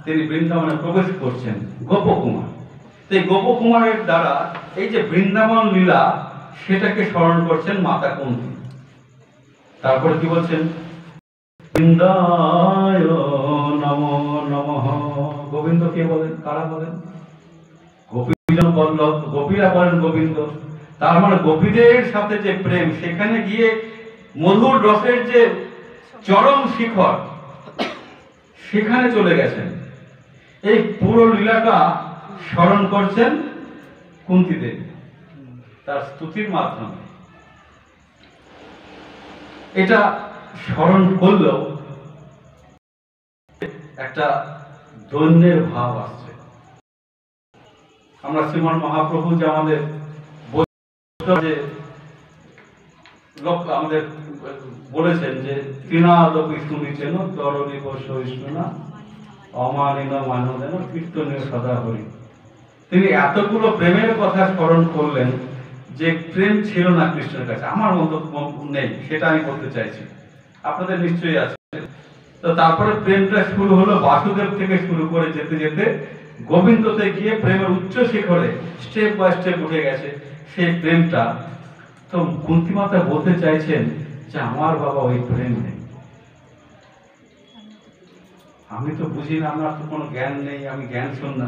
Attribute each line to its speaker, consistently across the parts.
Speaker 1: তিনি বৃন্দাবনে প্রবেশ করছেন গোপকুমার। এই গোপকুমারের দ্বারা এই যে বৃন্দাবন লীলা সেটাকে স্মরণ করছেন মাতা কুন্তী। তারপরে কি বলছেন? বৃন্দায় নমো নমঃ। গোবিন্দ কে বলেন? কারা বলেন? গোপীজন বল্লভ, গোপীরা বলেন গোবিন্দ। তার মানে গোপীদের সাথে যে প্রেম, সেখানে গিয়ে মধুর রসের যে চরম শিখর, সেখানে চলে গেছেন। এই পুরো লীলাটা স্মরণ করছেন কুন্তী দেবী তার স্তুতির মাধ্যমে। এটা স্মরণ করলেও একটা দৈন্যের ভাব আসছে। আমরা শ্রীমান মহাপ্রভু যে আমাদের আমাদের বলেছেন যে তৃণাদপি শুনিছেন তরণীব সহিষ্ণুনা অমানিন মানদেন কীর্তনীয় সদা হরি। তিনি এতগুলো প্রেমের কথা স্মরণ করলেন যে প্রেম ছিল না কৃষ্ণের কাছে। আমার মন্তব্য নেই, সেটা আমি বলতে চাইছি, আপনাদের নিশ্চয়ই আছে। তো তারপরে প্রেমটা শুরু হলো বাসুদেব থেকে শুরু করে যেতে যেতে গোবিন্দতে গিয়ে প্রেমের উচ্চ শিখরে স্টেপ বাই স্টেপ উঠে গেছে সেই প্রেমটা। তো কুন্তী মাতা বলতে চাইছেন যে আমার বাবা ওই প্রেম নেই, আমি তো বুঝি না, আমার তো কোনো জ্ঞান নেই, আমি জ্ঞান শূন্য,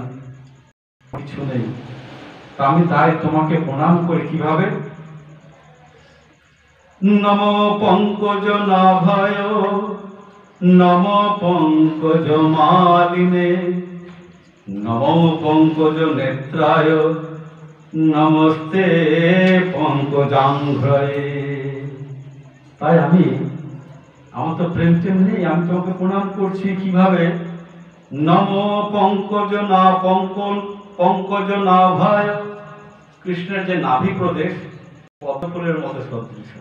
Speaker 1: কিছু নেই। আমি তাই তোমাকে প্রণাম করি। কিভাবে? নম পঙ্কজ নাভায় নম পঙ্কজ মালিনে নম পঙ্কজ নেত্রায় নমস্তে পঙ্কজাঙ্ঘ্রয়ে। তাই আমার তো প্রেম টেম নেই, আমি তোমাকে প্রণাম করছি। কিভাবে? নম পঙ্কজ না পঙ্কজ নাভায়। কৃষ্ণের যে নাভি প্রদেশ পদ্মফুলের মতো সদৃশ,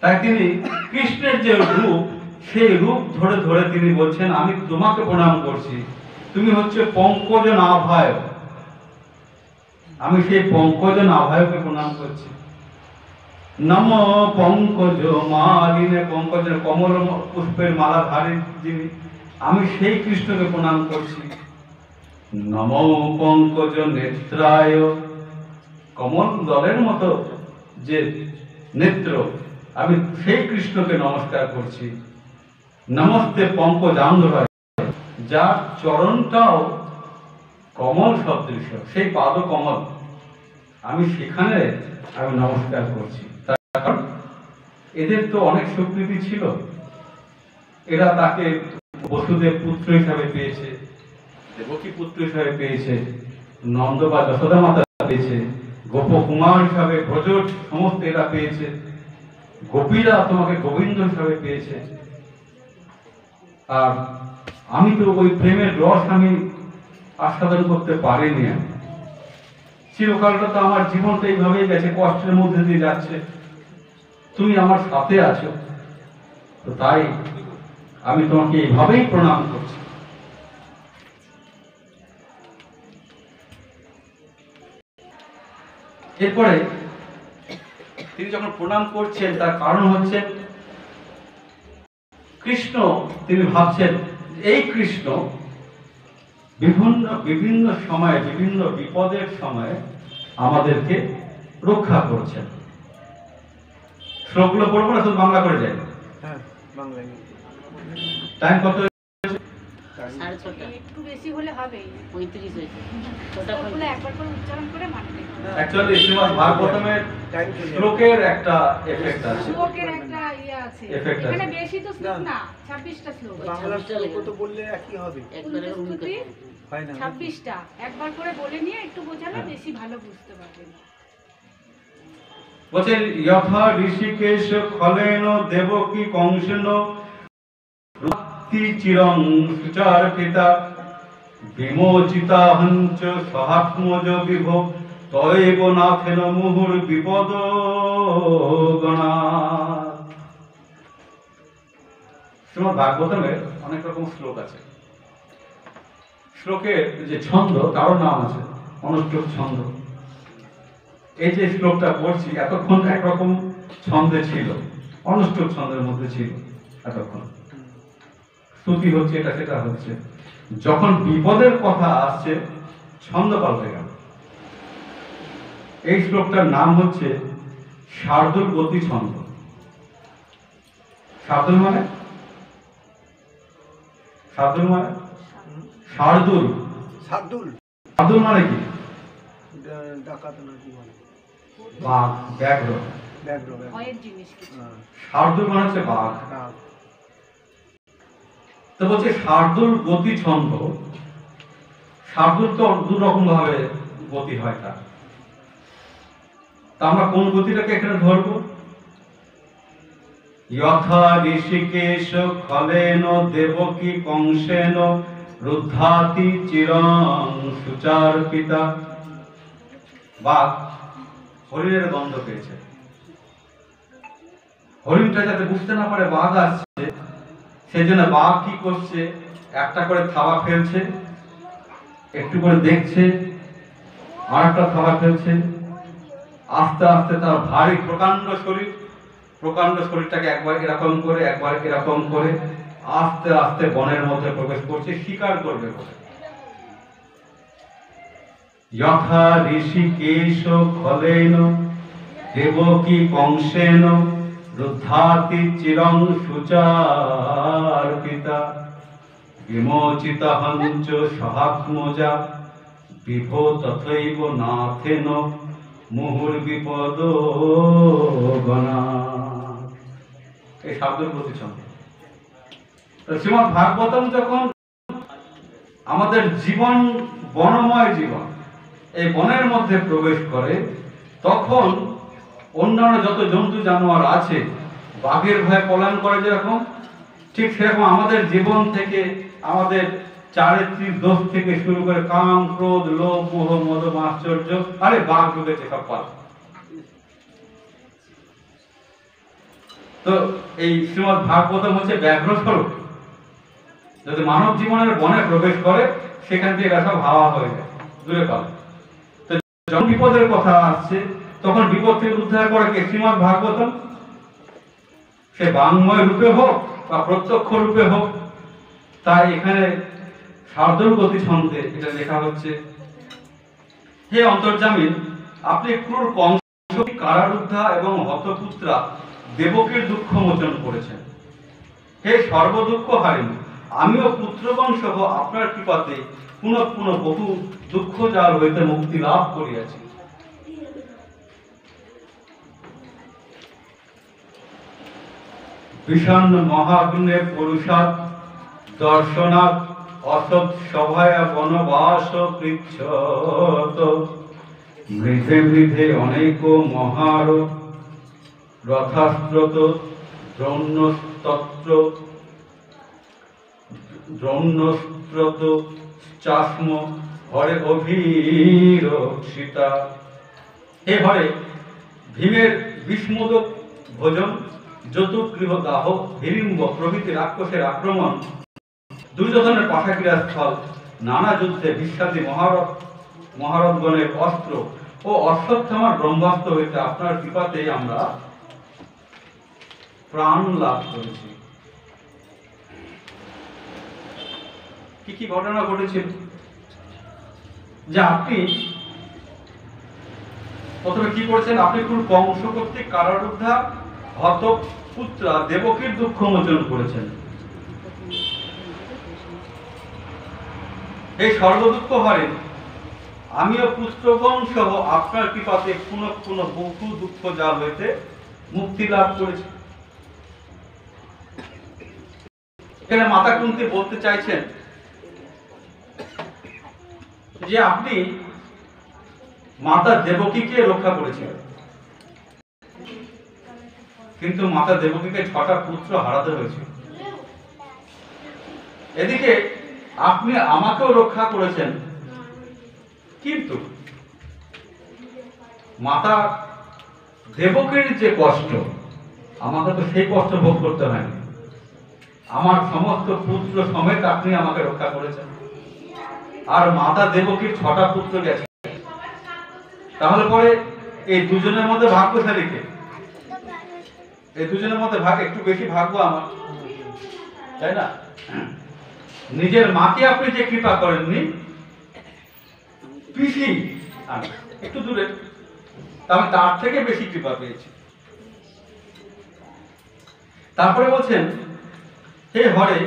Speaker 1: তাই তিনি কৃষ্ণের যে রূপ, সেই রূপ ধরে ধরে তিনি বলছেন আমি তোমাকে প্রণাম করছি, তুমি হচ্ছে পঙ্কজ নাভায়। আমি সেই পঙ্কজ নাভায়কে প্রণাম করছি। নম পঙ্কজ মালিনে, পঙ্কজের কমল পুষ্পের মালা ধারী যিনি, আমি সেই কৃষ্ণকে প্রণাম করছি। নম পঙ্কজ নেত্রায়, কমল দলের মতো যে নেত্র, আমি সেই কৃষ্ণকে নমস্কার করছি। নমস্তে পঙ্কজাঙ্ঘ্রয়, যার চরণটাও কমল সদৃশ, সেই পাদ কমল, আমি সেখানে নমস্কার করছি। কারণ এদের তো অনেক স্বীকৃতি ছিল, এরা তাকে বসুদেব পুত্র হিসাবে পেয়েছে, দেবকী পুত্র হিসাবে পেয়েছে, নন্দ বা যশোদা মাতা পেয়েছে, গোপকুমার হিসাবে ব্রজট সমস্ত এরা পেয়েছে, গোপীরা তোমাকে গোবিন্দ হিসাবে পেয়েছে। আর আমি তো ওই প্রেমের রস আমি আস্বাদন করতে পারিনি। চিরকালটা তো আমার জীবনটা এইভাবেই গেছে, কষ্টের মধ্যে দিয়ে যাচ্ছে, তুমি আমার সাথে আছো, তো তাই আমি তোমাকে এইভাবেই প্রণাম করছি। এরপরে তিনি যখন প্রণাম করছেন তার কারণ হচ্ছে কৃষ্ণ, তিনি ভাবছেন এই কৃষ্ণ বিভিন্ন সময়ে বিভিন্ন বিপদের সময়ে আমাদেরকে রক্ষা করছেন। শ্লোকগুলো পড়বো না, শুধু বাংলা করে যাই। টাইম কত?
Speaker 2: একটু বেশি হলে হবে, 35 হয়েছে। ওটা একবার করে উচ্চারণ করে মানতে হবে।
Speaker 1: অ্যাকচুয়ালি শ্রীমদ্ ভাগবতমের শ্লোকের একটা এফেক্ট আছে,
Speaker 2: শ্লোকের একটা ইয়ে আছে। এখানে বেশি তো শ্লোক না, 26টা শ্লোক।
Speaker 3: বাংলা শ্লোক তো বললে একই হবে,
Speaker 2: একবারে হয় না। 26টা একবার করে বলে নিয়ে একটু বোঝালে বেশি ভালো বুঝতে পারবেন।
Speaker 1: বলেন যথা ঋষিকেশ খলেন দেবকী কংসেন চিরং সুচার্পিতা বিমোচিতা হঞ্চ সহাত্মজ বিভো তৈব নাথেন মুহুর বিপদ গণাৎ। শ্রীমদ্ ভাগবতমের অনেক রকম শ্লোক আছে। শ্লোকের যে ছন্দ, তারও নাম আছে অনুষ্টুপ ছন্দ। এই যে শ্লোকটা পড়ছি এতক্ষণ একরকম ছন্দে ছিল, অনুষ্টুপ ছন্দের মধ্যে ছিল এতক্ষণ। স্তুতি হচ্ছে, এটা সেটা হচ্ছে। যখন বিপদের কথা আসছে ছন্দ পাল্টে গেল। এই শ্লোকটার নাম হচ্ছে শার্দুল গতি ছন্দ। শার্দুল মানে শার্দুল মানে শার্দুল
Speaker 3: শার্দুল
Speaker 1: শার্দুল মানে কি?
Speaker 3: ডাকাত না কি বলে?
Speaker 1: বাঘ, ব্যাঘ্র।
Speaker 3: ব্যাঘ্র।
Speaker 2: ভয়ের জিনিস কিছু।
Speaker 1: শার্দুল মানে হচ্ছে বাঘ।
Speaker 3: হ্যাঁ।
Speaker 1: তো বলছে শার্দুল গতি ছন্দ। শার্দুল তো দু রকম ভাবে গতি হয় তার। তা আমরা কোন গতিটাকে এখানে ধরবো? যথা ঋষিকেশ খলেন দেবকী কংসেন রুদ্ধাতি চিরং সুচার পিতা। বাঘ হরিণের গন্ধ পেয়েছে, হরিণটা যাতে বুঝতে না পারে বাঘ আসছে, সেই জন্য বাঘ কি করছে, একটা করে থাবা ফেলছে, একটু করে দেখছে, আর একটা থাবা ফেলছে। আস্তে আস্তে তার ভারী প্রকাণ্ড শরীরটাকে একবার এরকম করে একবার এরকম করে আস্তে আস্তে বনের মধ্যে প্রবেশ করছে, শিকার করবে বলে। যথা ঋষিকেশ খলেন দেবকী কংসেন রুদ্ধাতি চিরং সুচার পিতা বিমোচিত হঞ্চ সহাত্মজা বিভো তথৈব নাথেন মুহুর বিপদ গণা। এই শার্দুল গতি ছন্দ। শ্রীমদ্ ভাগবতম যখন আমাদের জীবন, বনময় জীবন, এই বনের মধ্যে প্রবেশ করে, তখন অন্যান্য যত জন্তু জানোয়ার আছে বাঘের ভয়ে পলায়ন করে যেরকম, ঠিক সেরকম আমাদের জীবন থেকে, আমাদের চারিত্রিক দোষ থেকে শুরু করে কাম, ক্রোধ, লোভ, মোহ, মদ, আশ্চর্য, আরে বাঘ ঢুকেছে সব পাল। তো এই শ্রীমদ্ ভাগবতম হচ্ছে ব্যাঘ্র স্বরূপ। যদি মানব জীবনের বনে প্রবেশ করে, সেখান থেকে এরা সব হাওয়া হয়ে যায়, দূরে পাল। তো যখন বিপদের কথা আসছে, তখন বিপদ থেকে উদ্ধার করে কে? শ্রীমদ্ ভাগবতম। সে বাংময় রূপে হোক বা প্রত্যক্ষ রূপে হোক। তাই এখানে শার্দুল গতি ছন্দে এটা লেখা হচ্ছে, হে অন্তর্যামী, আপনি ক্রূর কংস কারারুদ্ধা এবং হতপুত্রা দেবকীর দুঃখ মোচন করেছেন। হে সর্বদুঃখ হারিণী, আমিও পুত্রগণ সহ আপনার কৃপাতে পুনঃ পুনঃ বহু দুঃখ জাল হইতে মুক্তি লাভ করিয়াছি। বিষণ্ণ মহাগ্নে পুরুষাৎ দর্শনাৎ অসৎ সভায়া বনবাস পৃচ্ছত মৃধে মৃধে অনেক মহার রথাস্ত্রত দ্রৌণ্যস্ত্রত চাস্ম হরে অভিরক্ষিতা। হে হরে, ভীমের বিস্মোদক ভোজন, যতুগৃহ দাহ, হিড়িম্ব প্রভৃতি রাক্ষসের আক্রমণ, দুর্যোধনের পাশাক্রিয়া স্থল, নানা যুদ্ধে বিশ্বাদী মহারথগণের অস্ত্র ও অশ্বত্থামার ব্রহ্মাস্ত্র হইতে আপনার কৃপাতে আমরা প্রাণ লাভ করেছি। কি কি ঘটনা ঘটেছিল? যে আপনি প্রথমে কি করেছেন? আপনি কোন কংস কর্তৃক কারারুদ্ধা হত পুত্রা দেবকীর দুঃখ মোচন করেছেন। এই সর্বদুঃখ হরেন, আমিও পুত্রগণ সহ আপনার কৃপাতে পুনঃ পুনঃ বহু দুঃখ জাল হইতে মুক্তি লাভ করেছি। এখানে মাতা কুন্তী বলতে চাইছেন যে আপনি মাতা দেবকীকে রক্ষা করেছিলেন, কিন্তু মাতা দেবকীকে 6টা পুত্র হারাতে হয়েছিল। এদিকে আপনি আমাকেও রক্ষা করেছেন, কিন্তু মাতা দেবকীর যে কষ্ট, আমাকে তো সেই কষ্ট ভোগ করতে হয়নি। আমার সমস্ত পুত্র সমেত আপনি আমাকে রক্ষা করেছেন, আর মাতা দেবকীর 6টা পুত্র গেছে। তাহলে পরে এই দুজনের মধ্যে ভাগ্যশালী কে? এই দুজনের মধ্যে একটু বেশি ভাগ্য আমার, তাই না? নিজের মাকে আপনি যে কৃপা করেননি, পিসি একটু দূরে, আমি তার থেকে বেশি কৃপা পেয়েছি। তারপরে বলছেন, হে হরে,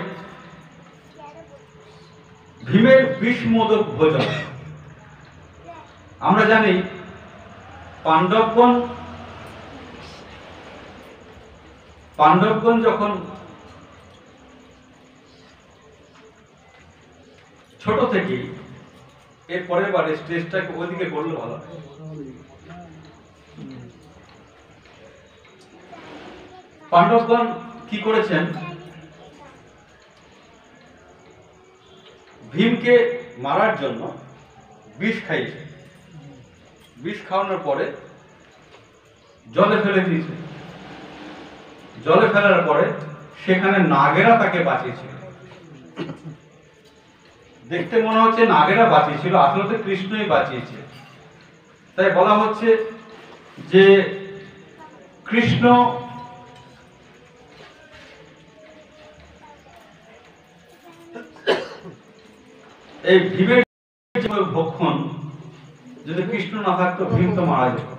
Speaker 1: ভীমের বিষ মোদক ভোজন। আমরা জানি পাণ্ডবগণ যখন ছোট থেকেই, এর পরের বারে স্টেজটাকে ওইদিকে করলে ভালো হয়। পাণ্ডবগণ কি করেছেন, ভীমকে মারার জন্য বিষ খাইয়েছে। বিষ খাওয়ানোর পরে জলে ফেলে দিয়েছে। জলে ফেলার পরে সেখানে নাগেরা তাকে বাঁচিয়েছিল। দেখতে মনে হচ্ছে নাগেরা বাঁচিয়েছিল, আসলে তো কৃষ্ণই বাঁচিয়েছে। তাই বলা হচ্ছে যে কৃষ্ণ এই ভীমের ভক্ষণ, যদি কৃষ্ণ না থাকতো ভীম তো মারা যেত।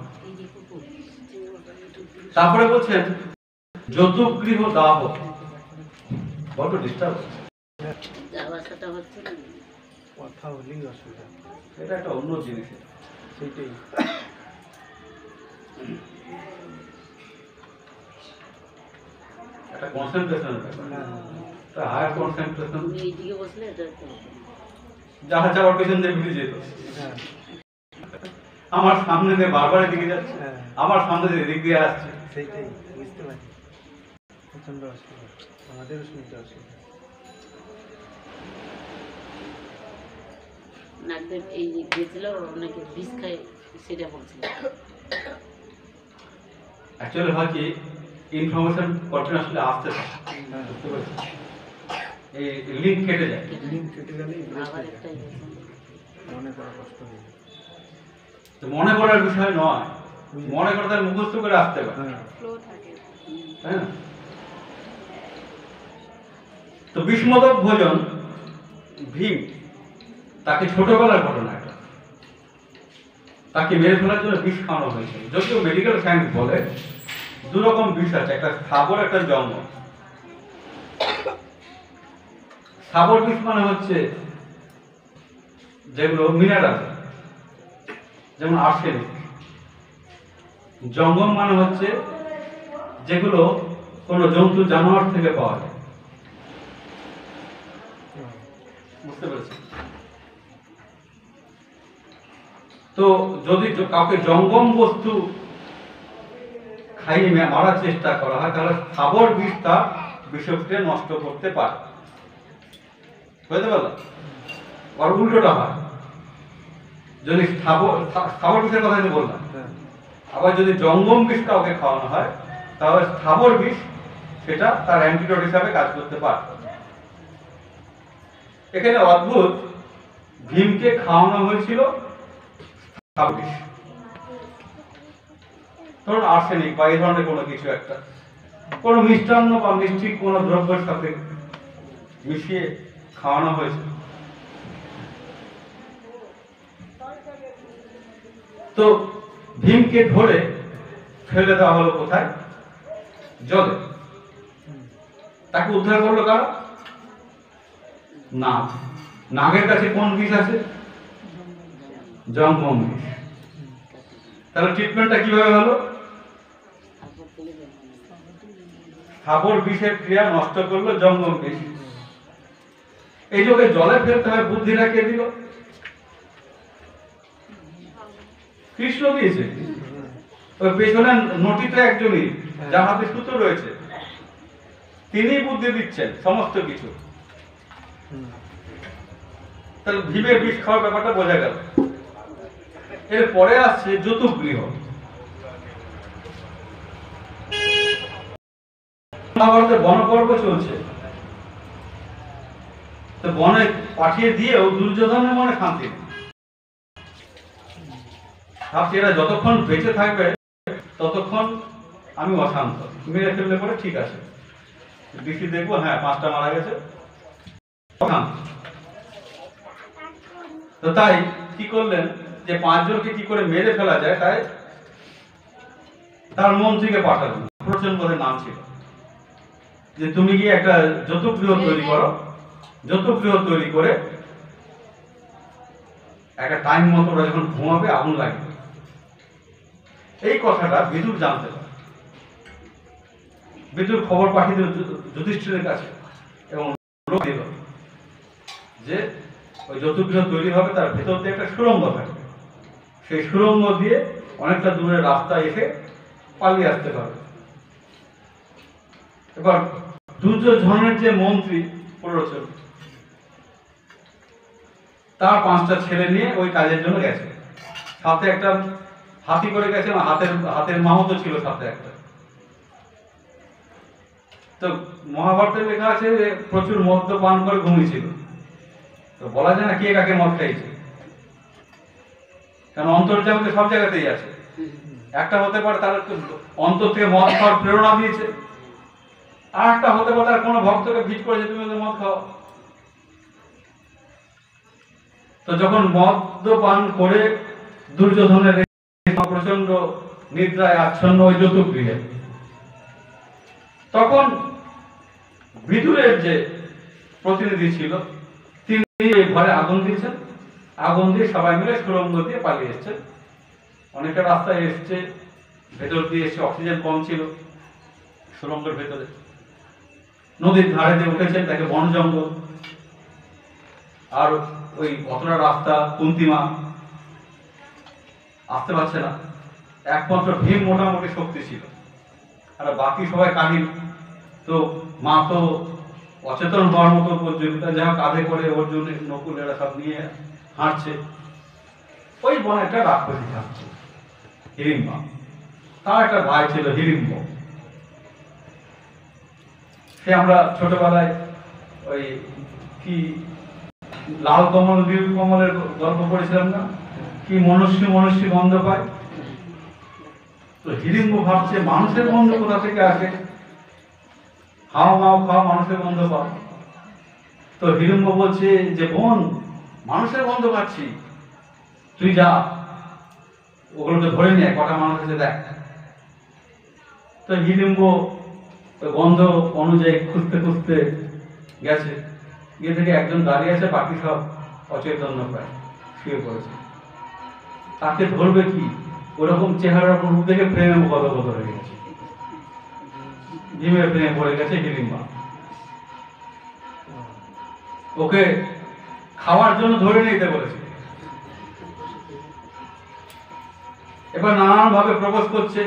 Speaker 1: তারপরে বলছেন যতুগৃহ দাহ, বড় ডিস্টার্ব হচ্ছে,
Speaker 3: কথা হলেই অসুবিধা।
Speaker 1: এটা একটা অন্য জিনিস।
Speaker 3: সেইটাই
Speaker 1: একটা কনসেন্ট্রেশনের ব্যাপার, একটা হায়ার কনসেন্ট্রেশন। যাহা যাওয়ার পেছন দিয়ে ঘুরে যেত, আমার সামনে দিয়ে বারবার এদিকে যাচ্ছে, আমার সামনে দিয়ে এদিক দিয়ে আসছে।
Speaker 3: সেইটাই বুঝতে পারছি, প্রচন্ড অসুবিধা, আমাদেরও শুনতে অসুবিধা।
Speaker 4: নাকদেব এই যে গেছিল নাকি বিষ খায়, সেটা বলছিল।
Speaker 1: অ্যাকচুয়ালি হয় কি, ইনফরমেশন কন্টিনিউয়াসলি আসতে থাকে, বুঝতে পারছি, এই লিঙ্ক কেটে যায়।
Speaker 3: লিঙ্ক কেটে গেলেই
Speaker 4: আবার একটা
Speaker 3: মনে করা কষ্ট হয়ে যায়।
Speaker 1: তো মনে করার বিষয় নয়, মনে করে তার মুখস্থ করে আসতে পারে,
Speaker 2: ফ্লো থাকে।
Speaker 1: তাই না? তো বিষমোদক ভোজন, ভীম, তাকে ছোটবেলার ঘটনা এটা, তাকে মেরে ফেলার জন্য বিষ খাওয়ানো হয়েছিল। যদিও মেডিকেল সায়েন্স বলে দু রকম বিষ আছে, একটা স্থাবর, একটা জঙ্গম। স্থাবর বিষ মানে হচ্ছে যেগুলো মিনারেল, যেমন আর্সেনিক। জঙ্গম মানে হচ্ছে যেগুলো কোনো জন্তু জানোয়ার থেকে পাওয়া যায়। বুঝতে পেরেছি? তো যদি কাউকে জঙ্গম বস্তু খাইয়ে মারার চেষ্টা করা হয়, তাহলে স্থাবর বিষ তার বিষয়কে নষ্ট করতে পারে। বুঝতে পারলাম? আর উল্টোটা হয়, যদি স্থাবর বিষের কথা আমি বললাম, আবার যদি জঙ্গম বিষ কাউকে খাওয়ানো হয়, তাহলে স্থাবর বিষ সেটা তার অ্যান্টিডোট হিসাবে কাজ করতে পারে। এখানে অদ্ভুত, ভীমকে খাওয়ানো হয়েছিল স্থাবর বিষ, ধরুন আর্সেনিক বা এই ধরনের কোনো কিছু একটা, কোনো মিষ্টান্ন বা মিষ্টি কোনো দ্রব্যের সাথে মিশিয়ে খাওয়ানো হয়েছে। তো ভীমকে ধরে ফেলে দেওয়া হলো কোথায়? জলে। তাকে উদ্ধার করলো কারা? নাগ। নাগের কাছে কোন বিষ আছে? জঙ্গম বিষ। তাহলে ট্রিটমেন্টটা কিভাবে হলো? স্থাবর বিষের ক্রিয়া নষ্ট করলো জঙ্গম বিষ। এই যে ওকে জলে ফেলতে হয়, বুদ্ধিটা কে দিল? কৃষ্ণ দিয়েছে। ওই পেছনে নটিতে একজনই, যার হাতে সূত্র রয়েছে, তিনি বুদ্ধি দিচ্ছেন সমস্ত কিছু। তাহলে ভীমের বিষ খাওয়ার ব্যাপারটা বোঝা গেল। এর পরে আসছে যতুগৃহ। মহাভারতের বনপর্ব চলছে, তো বনে পাঠিয়ে দিয়েও দুর্যোধনের মনে শান্তি নেই। ভাবছি এরা যতক্ষণ বেঁচে থাকবে ততক্ষণ আমি অশান্ত, মেরে ফেললে পরে ঠিক আছে, দেখি দেখবো হ্যাঁ 5টা মারা গেছে, তো তাই কি করলেন যে 5 জনকে কি করে মেরে ফেলা যায়, তাই তার মন্ত্রীকে পাঠালেন, প্রচন্ডের নাম ছিল, যে তুমি গিয়ে একটা যৌতুকগৃহ তৈরি করো, যৌতুকগৃহ তৈরি করে একটা টাইম মতো ওরা যখন ঘুমাবে আগুন লাগবে। এই কথাটা বিদুর জানতে পারে। বিদুর খবর পাঠিয়ে দিল যুধিষ্ঠিরের কাছে এবং লোক দিল যে ওই যৌতুকগৃহ তৈরি হবে, তার ভেতর দিয়ে একটা সুড়ঙ্গ থাকবে, সেই সুড়ঙ্গ দিয়ে অনেকটা দূরের রাস্তা এসে পালিয়ে আসতে পারবে। এবার দুর্যোধনের যে মন্ত্রী প্ররোচন, তার 5টা ছেলে নিয়ে ওই কাজের জন্য গেছে, সাথে একটা হাতি করে গেছে, হাতের মাহাতো ছিল সাথে একটা। তো মহাভারতে লেখা আছে যে প্রচুর মদ্য পান করে ঘুমিয়েছিল। তো বলা যায় না কে কাকে মদ খাইছে, কারণ অন্তর্জাম তো সব জায়গাতেই আছে। একটা হতে পারে তার অন্তর থেকে মদ খাওয়ার প্রেরণা দিয়েছে, আর একটা হতে পারে তার কোনো ভক্তকে ভিড় করেছে তুমি ওদের মদ খাও। তো যখন মদ পান করে দুর্যোধনের প্রচন্ড নিদ্রায় আচ্ছন্ন ওই যৌতুকগৃহে, তখন বিদুরের যে প্রতিনিধি ছিল তিনি এই ঘরে আগুন দিয়েছেন, আগুন দিয়ে সবাই মিলে সুড়ঙ্গ দিয়ে পালিয়ে এসছেন। অনেকটা রাস্তায় এসছে, ভেতর দিয়ে এসছে, অক্সিজেন কম ছিল সুড়ঙ্গের ভেতরে, নদীর ধারে দিয়ে উঠেছেন, তাকে বন জঙ্গল, আর ওই অতটা রাস্তা কুন্তিমা আসতে পারছে না, একমাত্র ভীম মোটামুটি শক্তি ছিল, আর বাকি সবাই কাহিল। তো মা তো অচেতন হওয়ার মতো প্রতিযোগিতা, যাই হোক কাঁধে করে অর্জুন নকুল এরা সব নিয়ে হাঁটছে। ওই বনে একটা রাক্ষসী থাকছে হিড়িম্বা, তার একটা ভাই ছিল হিড়িম্ব। সে আমরা ছোটবেলায় ওই কি লাল কমল নীল কমলের গল্প পড়েছিলাম না, কি মনুষ্য গন্ধ পায়। তো হিড়িম্ব ভাবছে মানুষের গন্ধ কোথা থেকে আসে, হাও মাও খাও মানুষের গন্ধ পাও। তো হিড়িম্ব বলছে যে বোন, মানুষের গন্ধ পাচ্ছি, তুই যা ওগুলোকে ধরে নিয়ে কটা মানুষ এসে দেখ। তো হিড়িম্ব গন্ধ অনুযায়ী খুঁজতে খুঁজতে গেছে, গিয়ে থেকে একজন দাঁড়িয়ে আছে, বাকি সব অচৈতন্য প্রায় শুয়ে পড়েছে। তাকে ধরবে কি, ওরকম চেহারা রূপ দেখে প্রেমে গদগদ হয়ে গেছে, ভীমের প্রেমে পড়ে গেছে হিড়িম্বা। ওকে খাওয়ার জন্য ধরে নিতে বলেছে। এবার নানান ভাবে প্রপোজ করছে।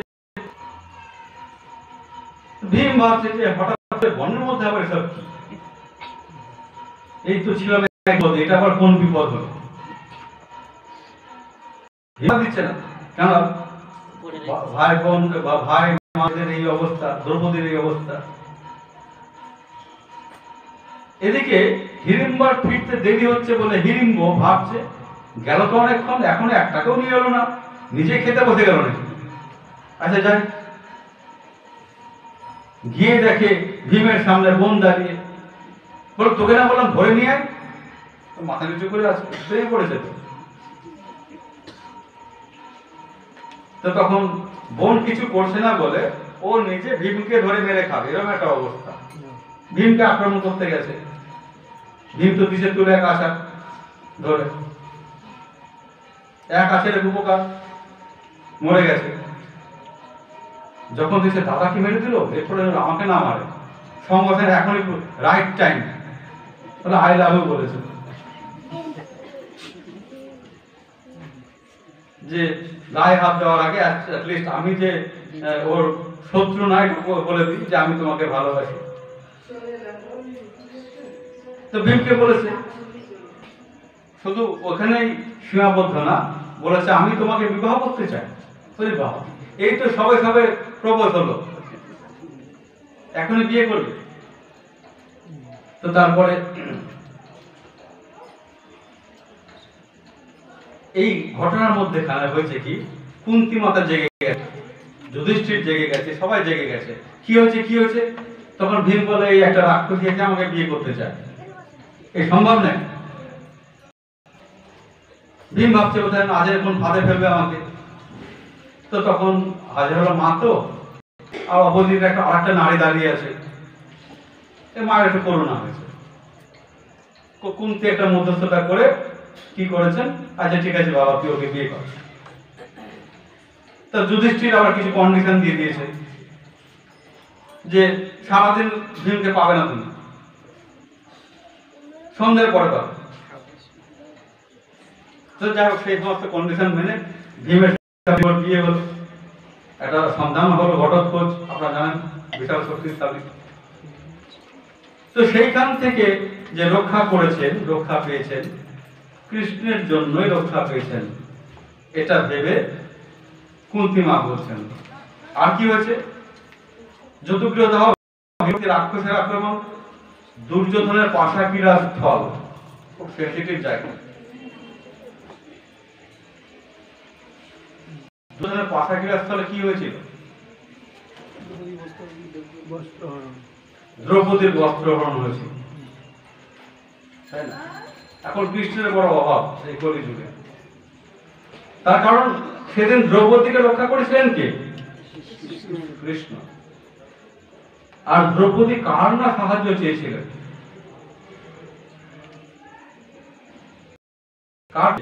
Speaker 1: ভীম ভাবছে যে হঠাৎ বনের মধ্যে আবার এসব কি, এই তো ছিলাম এটা আবার কোন বিপদ হলো। দিচ্ছে না কেন, ভাই বোন বা ভাই মাদের এই অবস্থা, দ্রৌপদীর এই অবস্থা। এদিকে হিড়িম্বার ফিরতে দেরি হচ্ছে বলে হিড়িম্ব ভাবছে গেল তো অনেকক্ষণ, এখনো একটাকেও নিয়ে এলো না, নিজে খেতে বসে গেল নাকি। আচ্ছা যাই, গিয়ে দেখে ভীমের সামনে বোন দাঁড়িয়ে, বলো তোকে না বললাম ধরে নিয়ে আয়, মাথা নিচু করে আছে, প্রেমে পড়েছে। তো তখন বোন কিছু করছে না বলে ও নিজে ভীমকে ধরে মেরে খাবে, এরকম একটা অবস্থা। ভীমকে আক্রমণ করতে গেছে, ভীম তো দিশে তুলে এক আশা ধরে, এক আছের উপকার মরে গেছে। যখন দিশে দাদা কি মেরে দিল, এরপরে আমাকে না মারে, সংগঠন এখনই রাইট টাইম, তাহলে আই লাভ ইউ বলেছে, যে গায়ে হাত দেওয়ার আগে অ্যাটলিস্ট আমি যে ওর শত্রু নাই বলে দিই যে আমি তোমাকে ভালোবাসি। তো ভীমকে বলেছে, শুধু ওখানেই সীমাবদ্ধ না, বলেছে আমি তোমাকে বিবাহ করতে চাই। বিবাহ, এই তো সবে সবে প্রপোজ হলো, এখনই বিয়ে করবে। তো তারপরে এই ঘটনার মধ্যে খানা হয়েছে কি, কুন্তী মাতা জেগে গেছে, যুধিষ্ঠির জেগে গেছে, সবাই জেগে গেছে। কি হয়েছে তখন ভীম বলে এই একটা রাক্ষসী এসে আমাকে বিয়ে করতে চায়। এই সম্ভব নেই। ভীম ভাবছে বোধহয় আজের কোন ফাঁদে ফেলবে আমাকে। তো তখন হাজার হলো মা, তো আর অপোজিটে একটা আরেকটা নারী দাঁড়িয়ে আছে। মায়ের একটু করুণা হয়েছে। কুন্তি একটা মধ্যস্থতা করে কি করেছেন, আচ্ছা ঠিক আছে বাবা, তুই ওকে বিয়ে কর। তা যুধিষ্ঠির আবার কিছু কন্ডিশন দিয়ে দিয়েছে যে সারাদিন ভীমকে পাবে না তুমি, সন্ধ্যের পরে পাবে। তো যাই হোক, সেই সমস্ত কন্ডিশন মেনে ভীমের বিয়ে হলো, একটা সন্তান হলো ঘটোৎকচ, আপনারা জানেন বিশাল শক্তিশালী। তো সেইখান থেকে যে রক্ষা করেছেন, রক্ষা পেয়েছেন, কৃষ্ণের জন্যই রক্ষা পেয়েছেন, এটা ভেবে কুন্তী মা বলছেন। আর কি হয়েছে, যদুগৃহ দাহ রাক্ষসের আক্রমণ, দুর্যোধনের পাশাকিরা স্থল, খুব সেন্সিটিভ জায়গা। দুর্যোধনের পাশাকিরা স্থলে কি হয়েছিল?
Speaker 3: বস্ত্রহরণ।
Speaker 1: দ্রৌপদীর বস্ত্রহরণ হয়েছিল, তাই না? এখন কৃষ্ণের বড় অভাব এই কলিযুগে। তার কারণ সেদিন দ্রৌপদীকে রক্ষা করেছিলেন কে? কৃষ্ণ। আর দ্রৌপদী কার না সাহায্য চেয়েছিলেন? কার?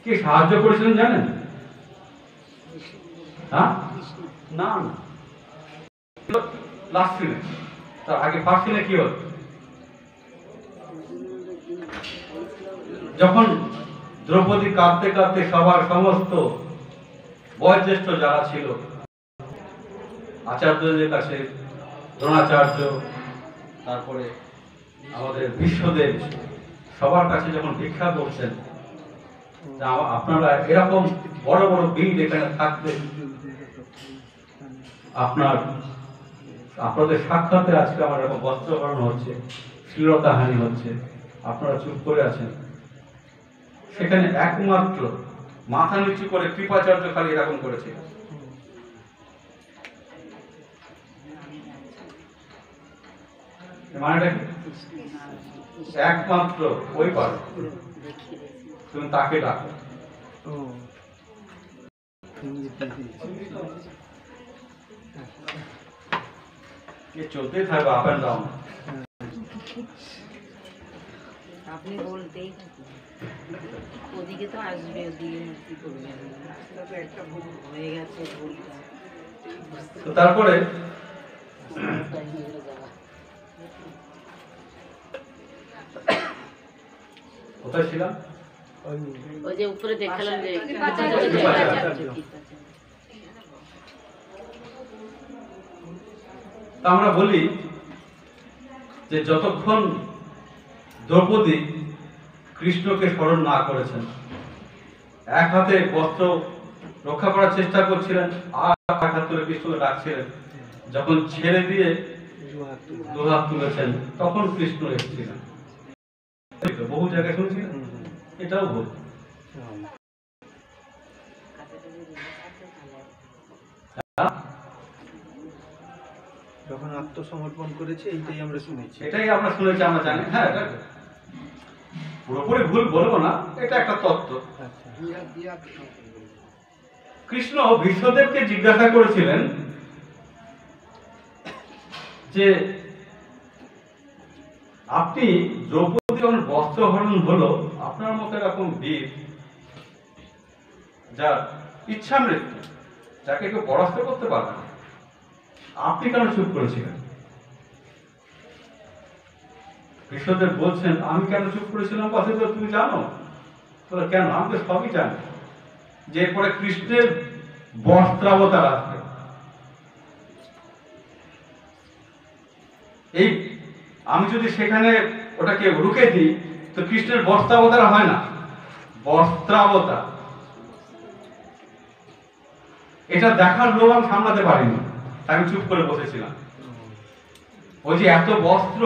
Speaker 1: কে সাহায্য করেছিলেন জানেন? হ্যাঁ, না না, লাস্ট সিনে। তার আগে ফার্স্ট সিনে কি হল, যখন দ্রৌপদী কাঁদতে কাঁদতে সবার সমস্ত বয়োজ্যেষ্ঠ যারা ছিল, আচার্যদের কাছে, দ্রোণাচার্য, তারপরে আমাদের বিশ্বদেব, সবার কাছে যখন ভিক্ষা করছেন, আপনারা এরকম বড় বড় বীর এখানে থাকতে, আপনাদের সাক্ষাতে আজকে আমার এরকম বস্ত্রহরণ হচ্ছে, শ্লীলতাহানি হচ্ছে, আপনারা চুপ করে আছেন। সেখানে একমাত্র মাথা নিচু করে কৃপাচার্য খালি এরকম করেছে। মানেটা কি? একমাত্র ওই পারে, তুমি তাকে ডাকো। চলতেই থাকবে আপ অ্যান্ড ডাউন।
Speaker 4: আপনি বলতেই ওদিকে তো আসবে, ওদিকে কি করবেন, একটা ভুল হয়ে গেছে, ভুলটা।
Speaker 1: তো তারপরে কোথায় ছিলাম?
Speaker 4: ওই যে উপরে দেখালাম যে
Speaker 1: আমরা বলি যে যতক্ষণ দ্রৌপদী কৃষ্ণকে স্মরণ না করেছেন, এক হাতে বস্ত্র রক্ষা করার চেষ্টা করছিলেন, আর এক হাত তুলে কৃষ্ণকে ডাকছিলেন, যখন ছেড়ে দিয়ে দুহাত তুলেছেন তখন কৃষ্ণ এসেছিলেন। বহু জায়গায় শুনছিলেন, এটাও ভুল।
Speaker 3: যখন আত্মসমর্পণ করেছে এইটাই আমরা শুনেছি,
Speaker 1: এটাই আমরা শুনেছি, আমরা জানি। হ্যাঁ, পুরোপুরি ভুল বলবো না, এটা একটা তত্ত্ব। কৃষ্ণ বিশ্বদেবকে জিজ্ঞাসা করেছিলেন যে আপনি দ্রৌপদী যখন বস্ত্রহরণ হলো, আপনার মতো এরকম বীর, যার ইচ্ছা মৃত্যু, যাকে কেউ পরাস্ত করতে পারবে না, আপনি কেন চুপ করেছিলেন? বিশ্বদেব বলছেন, আমি কেন চুপ করেছিলাম পাশে, তো তুমি জানো? বলে কেন? আমি তো সবই জানি যে এরপরে কৃষ্ণের বস্ত্রাবতার আসবে। এই আমি যদি সেখানে ওটাকে রুখে দিই তো কৃষ্ণের বস্ত্রাবতার হয় না, বস্ত্রাবতার। এটা দেখার লোভ আমি সামলাতে পারিনি, আমি চুপ করে বসেছিলাম। ওই যে এত বস্ত্র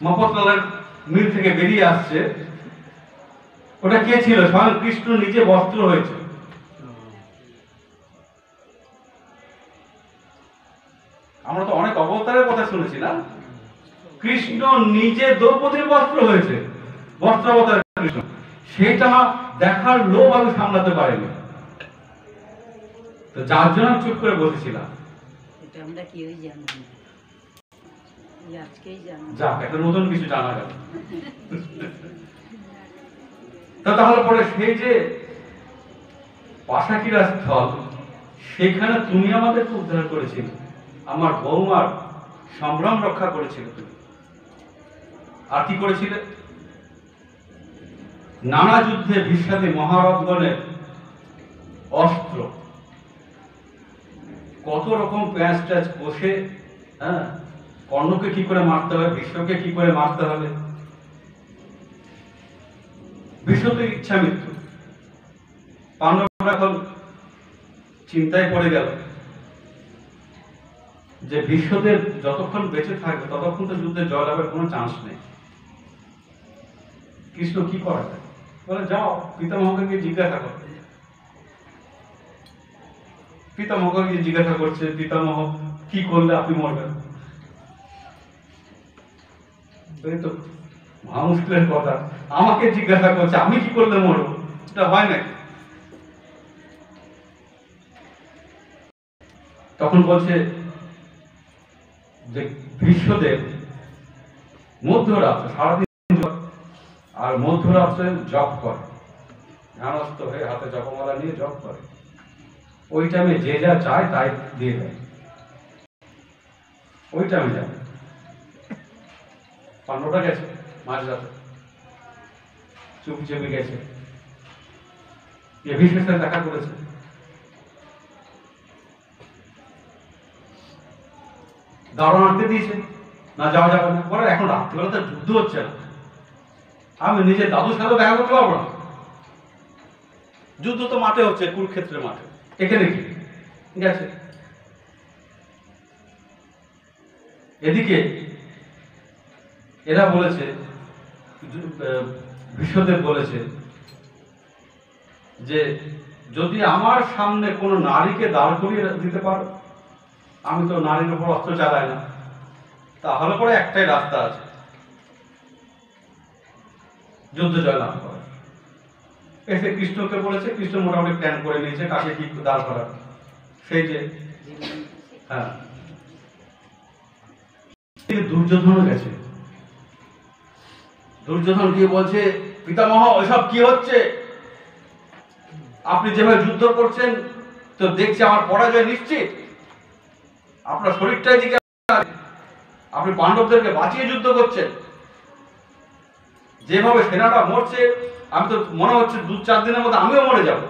Speaker 1: মফস্বলের মিল থেকে বেরিয়ে আসছে, ওটা কে ছিল? স্বয়ং কৃষ্ণ নিজে বস্ত্র হয়েছে। আমরা তো অনেক অবতারের কথা শুনেছি না? কৃষ্ণ নিজে দ্রৌপদীর বস্ত্র হয়েছে, বস্ত্রাবতার কৃষ্ণ, সেটা দেখার লোভ আমি সামলাতে পারিনি, তো যার জন্য আমি চুপ করে বসেছিলাম।
Speaker 4: এটা আমরা কেউই জানি না, এই আজকেই জানি।
Speaker 1: যাক, একটা নতুন কিছু জানা গেল। তাহলে পরে সেই যে পাশাকিরা স্থল, সেখানে তুমি আমাদেরকে উদ্ধার করেছিলে, আমার বৌমার সম্ভ্রম রক্ষা করেছিলে তুমি। আর কি করেছিলে? নানা যুদ্ধে বিশ্বদে মহারথগণের অস্ত্র, কত রকম প্যাঁচ ট্যাচ কষে, হ্যাঁ, কর্ণকে কি করে মারতে হবে, বিশ্বকে কি করে মারতে হবে। বিশ্ব তো ইচ্ছা মৃত্যু, পাণ্ডবরা এখন চিন্তায় পড়ে গেল যে বিশ্বদের যতক্ষণ বেঁচে থাকবে ততক্ষণ তো যুদ্ধে জয়লাভের কোনো চান্স নেই। কৃষ্ণ কি করা যায়? বলে যাও পিতামহকে গিয়ে জিজ্ঞাসা করো। পিতামহকে গিয়ে জিজ্ঞাসা করছে, পিতামহ কি করলে আপনি মরবেন? এই তো মহা মুশকিলের কথা, আমাকে জিজ্ঞাসা করছে আমি কি করলে মরবো, এটা হয় নাকি? তখন বলছে যে বিশ্বদেব মধ্যরাত্রে, সারাদিন আর মধ্যরাত্রে জপ করে, ধ্যানস্থ হয়ে হাতে জপমালা নিয়ে জপ করে, ওই টাইমে যে যা চায় তাই দিয়ে দেয়, ওই টাইমে যাবে। পাণ্ডবরা গেছে মাঝরাতে, চুপি চুপি গেছে, ভীষ্মের সাথে দেখা করেছে। দারুণ আনতে দিয়েছে, না যাওয়া যাবে না, বলে এখন রাত্রিবেলা তো যুদ্ধ হচ্ছে না, আমি নিজে দাদুর সাথে দেখা করতে পারবো না, যুদ্ধ তো মাঠে হচ্ছে, কুরুক্ষেত্রের মাঠে, এখানে কি গেছে। এদিকে এরা বলেছে, বিশ্বদেব বলেছে যে যদি আমার সামনে কোনো নারীকে দাঁড় করিয়ে দিতে পারো, আমি তো নারীর উপর অস্ত্র চালাই না, তাহলে পরে একটাই রাস্তা আছে, যুদ্ধ জয়লাভ করা। এসে কৃষ্ণকে বলেছে, কৃষ্ণ মোটামুটি প্ল্যান করে নিয়েছে কাকে কি দাঁড় করা। সেই যে হ্যাঁ, দুর্যোধন গেছে, দুর্যোধন গিয়ে বলছে, পিতামহ ওইসব কি হচ্ছে, আপনি যেভাবে যুদ্ধ করছেন তো দেখছি আমার পরাজয় নিশ্চিত, আপনার শরীরটাই দিকে, আপনি পাণ্ডবদেরকে বাঁচিয়ে যুদ্ধ করছেন, যেভাবে সেনাটা মরছে আমি তো মনে হচ্ছে 2-4 দিনের মধ্যে আমিও মরে যাব,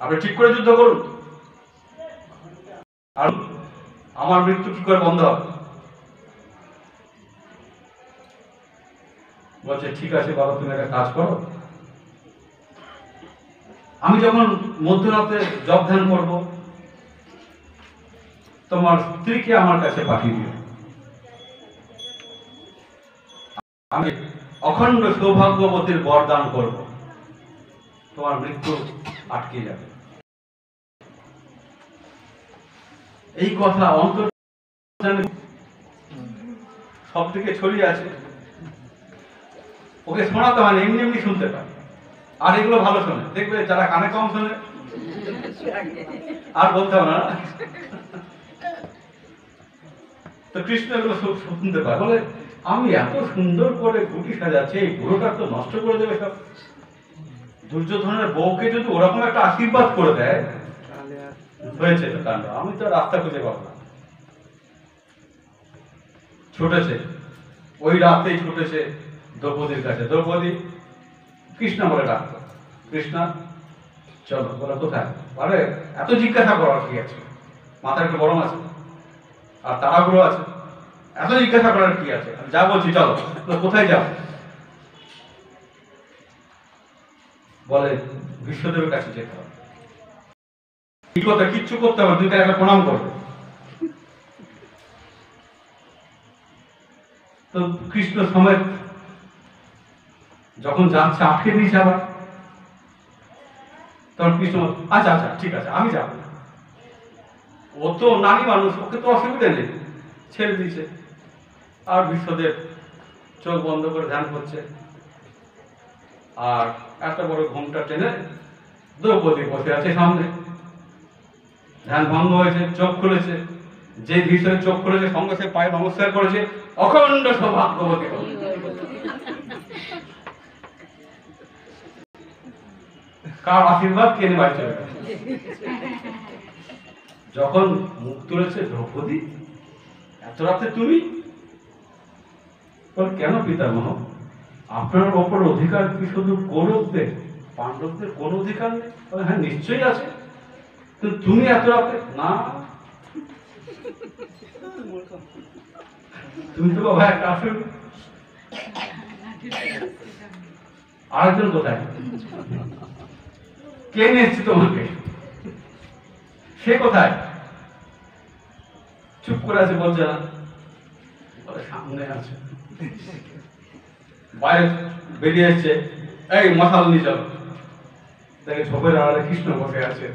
Speaker 1: আপনি ঠিক করে যুদ্ধ করুন, আর আমার মৃত্যু কি করে বন্ধ হবে। বলছে ঠিক আছে বাবা, তুমি একটা কাজ করো, আমি যখন মধ্যরাতে জপ ধ্যান করবো তোমার স্ত্রীকে আমার কাছে পাঠিয়ে দিও, আমি অখণ্ড সৌভাগ্যবতীর বরদান করব, তোমার মৃত্যু আটকে যাবে। এই কথা অন্তর সব দিকে ছড়িয়ে আছে, ওকে শোনাতে হয় না, এমনি এমনি শুনতে পায়, আর এগুলো ভালো শোনে, দেখবে যারা কানে কম শোনে আর বলতে হবে না। তো কৃষ্ণ এগুলো সব শুনতে পায়, বলে আমি এত সুন্দর করে গুটি সাজাচ্ছি, এই বুড়োটা তো নষ্ট করে দেবে সব। দুর্যোধনের বউকে যদি ওরকম একটা আশীর্বাদ করে দেয়, হয়েছে তো কাণ্ড, আমি তো রাস্তা খুঁজে পাবো না। ছুটেছে, ওই রাতেই ছুটেছে দ্রৌপদীর কাছে, দ্রৌপদী কৃষ্ণ বলে ডাকতো, কৃষ্ণ চলো, বলে কোথায়, আরে এত জিজ্ঞাসা করার কি আছে, মাথার একটু গরম আছে আর তাড়াহুড়ো আছে, এত জিজ্ঞাসা করার কি আছে, যা বলছি চলো, কোথায় যাও, বলে বিশ্বদেবের কাছে যেতে হবে, কি কথা কিচ্ছু করতে হবে, দুইটা একটা প্রণাম করবে। তো কৃষ্ণ সমেত যখন যাচ্ছে আটকে দিয়েছে আবার, তখন কৃষ্ণ আচ্ছা আচ্ছা ঠিক আছে আমি যাবো, ও তো নারী মানুষ, ওকে তো অসুবিধা নেই, ছেড়ে দিয়েছে। আর বিশ্বদেব চোখ বন্ধ করে ধ্যান করছে, আর এত বড় ঘুমটা টেনে দ্রৌপদী বসে আছে সামনে। ধ্যান ভঙ্গ হয়েছে, চোখ খুলেছে। যে বিষয়ে চোখ খুলেছে সঙ্গে সে পায়ে নমস্কার করেছে, অখণ্ড সৌভাগ্যবতী হল। কার আশীর্বাদ কেনে বাড়ি চলে গেল। যখন মুখ তুলেছে, দ্রৌপদী এত রাতে তুমি? কেন পিতামহ, আপনার ওপর অধিকার কি শুধু কৌরবদের? পাণ্ডবদের কোন অধিকার নেই? হ্যাঁ, নিশ্চয়ই আছে, কিন্তু তুমি এত রাতে? না, তুমি তো বাবা একটা আসল। আরেকজন কোথায়? কে নিয়েছে তোমাকে? সে কোথায়? চুপ করে আছে, বলছে না। সামনে আছে, বাইরে বেরিয়ে এসছে, এই মশাল নিয়ে যাও। দেখে ঝোপের আড়ালে কৃষ্ণ বসে আছে,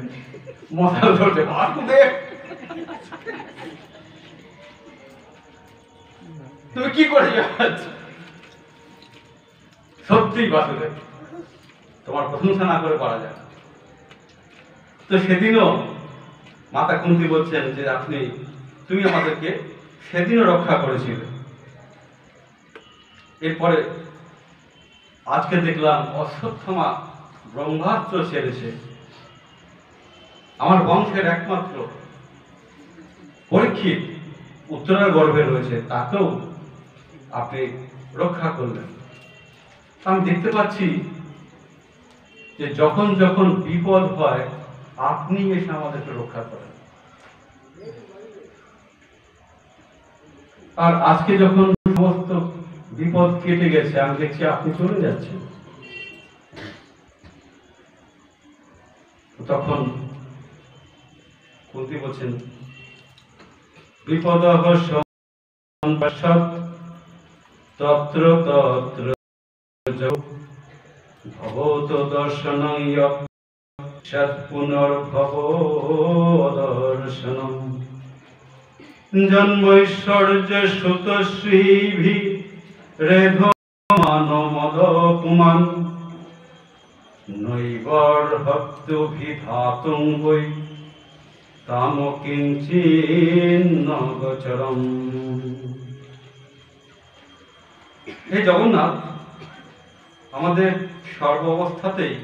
Speaker 1: মশাল ধরছে। বাসুদেব, তুমি কি করে যাচ্ছ? সত্যি বাসুদেব, তোমার প্রশংসা না করে পারা যায়। তো সেদিনও মাতা কুন্তী বলছেন যে তুমি আমাদেরকে সেদিনও রক্ষা করেছিলে। এরপরে আজকে দেখলাম অশ্বত্থামা ব্রহ্মাস্ত্র ছেড়েছে। আমার বংশের একমাত্র পরীক্ষিত উত্তরার গর্ভে রয়েছে, তাকেও আপনি রক্ষা করলেন। আমি দেখতে পাচ্ছি যে যখন যখন বিপদ হয় আপনি এসে আমাদেরকে রক্ষা করেন। আর আজকে যখন সমস্ত বিপদ কেটে গেছে, আমি দেখছি আপনি চলে যাচ্ছেন। তখন কুন্তী বলছেন, বিপদ তত্র তত্র ভবত দর্শনং সৎ পুনর্ভব দর্শনম জন্মৈশ্বর্য সুতশ্রীভি রেধ মানমদ পুমান নৈবর্হত্যভিধাতুং বৈ তাম কিঞ্চিন্ন গোচরম। হে জগন্নাথ, আমাদের সর্ব অবস্থাতেই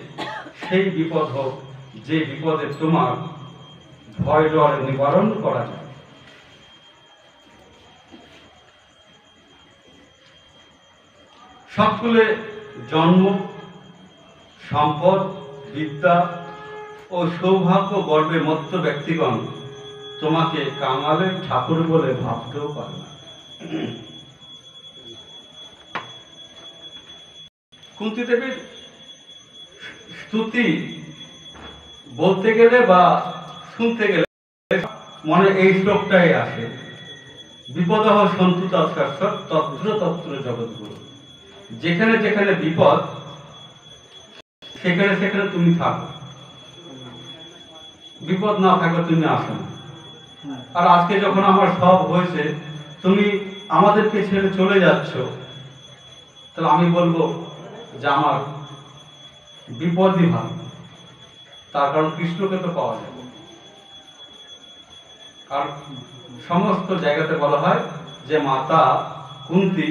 Speaker 1: সেই বিপদ হোক যে বিপদে তোমার ভয় ডর নিবারণ করা যায়। সকলে জন্ম, সম্পদ, বিদ্যা ও সৌভাগ্য গর্বে মত্ত ব্যক্তিগণ তোমাকে কাঙালের ঠাকুর বলে ভাবতেও পারে না। কুন্তী দেবীর স্তুতি বলতে গেলে বা শুনতে গেলে মনে এই শ্লোকটাই আসে, বিপদ সন্তু তৎসৎ তত্র তত্র জগৎগুরু। যেখানে যেখানে বিপদ সেখানে সেখানে তুমি থাকো, বিপদ না থাকলে তুমি আসো না। আর আজকে যখন আমার সব হয়েছে, তুমি আমাদেরকে ছেড়ে চলে যাচ্ছ, তাহলে আমি বলবো যে আমার বিপদই ভালো। তার কারণ কৃষ্ণকে তো পাওয়া যাবে। আর সমস্ত জায়গাতে বলা হয় যে মাতা কুন্তী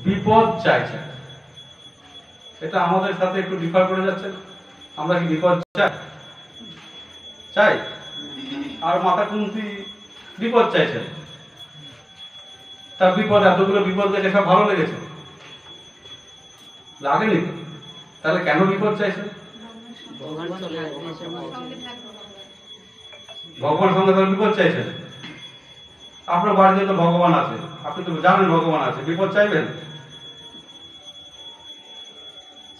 Speaker 1: বিপদ চাইছে। এটা আমাদের সাথে একটু ডিফার করে যাচ্ছে। আমরা কি বিপদ চাই? আর মাতা কুন্তী বিপদ চাইছেন। তার বিপদ, এতগুলো বিপদ দেখে সব ভালো লেগেছে? লাগেনি। তাহলে কেন বিপদ চাইছেন? ভগবানের সঙ্গে তাহলে বিপদ চাইছেন? আপনার বাড়িতে তো ভগবান আছে, আপনি তো জানেন ভগবান আছে, বিপদ চাইবেন?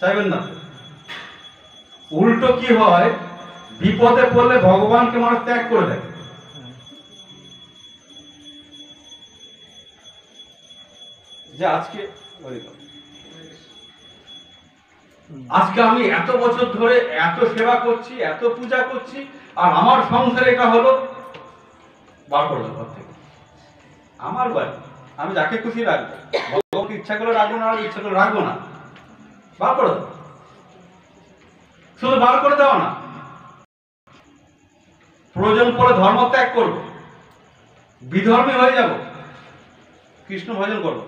Speaker 1: চাইবেন না। উল্টো কি হয়, বিপদে পড়লে ভগবানকে মানুষ ত্যাগ করে দেয়। যে আজকে আমি এত বছর ধরে এত সেবা করছি, এত পূজা করছি, আর আমার সংসারে এটা হলো, বার করলাম ঘর থেকে। আমার বাড়ি, আমি যাকে খুশি রাখবো, ভগবানকে ইচ্ছা করে রাখবো না, আর ইচ্ছা করে রাখবো না। বার করে দাও, শুধু বার করে দাও না, প্রয়োজন পড়ে ধর্ম ত্যাগ করবো, বিধর্মী হয়ে যাব, কৃষ্ণ ভজন করবো,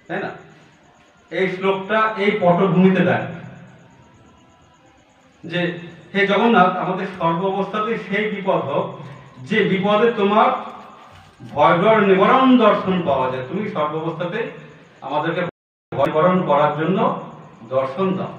Speaker 1: তাই না? এই শ্লোকটা এই পটভূমিতে দেয় যে হে জগন্নাথ, আমাদের সর্ব অবস্থাতে সেই বিপদ হোক যে বিপদে তোমার ভয় ডর নিবারণ দর্শন পাওয়া যায়। তুমি সর্ব অবস্থাতে আমাদেরকে ভয় নিবারণ করার জন্য দর্শন দাও।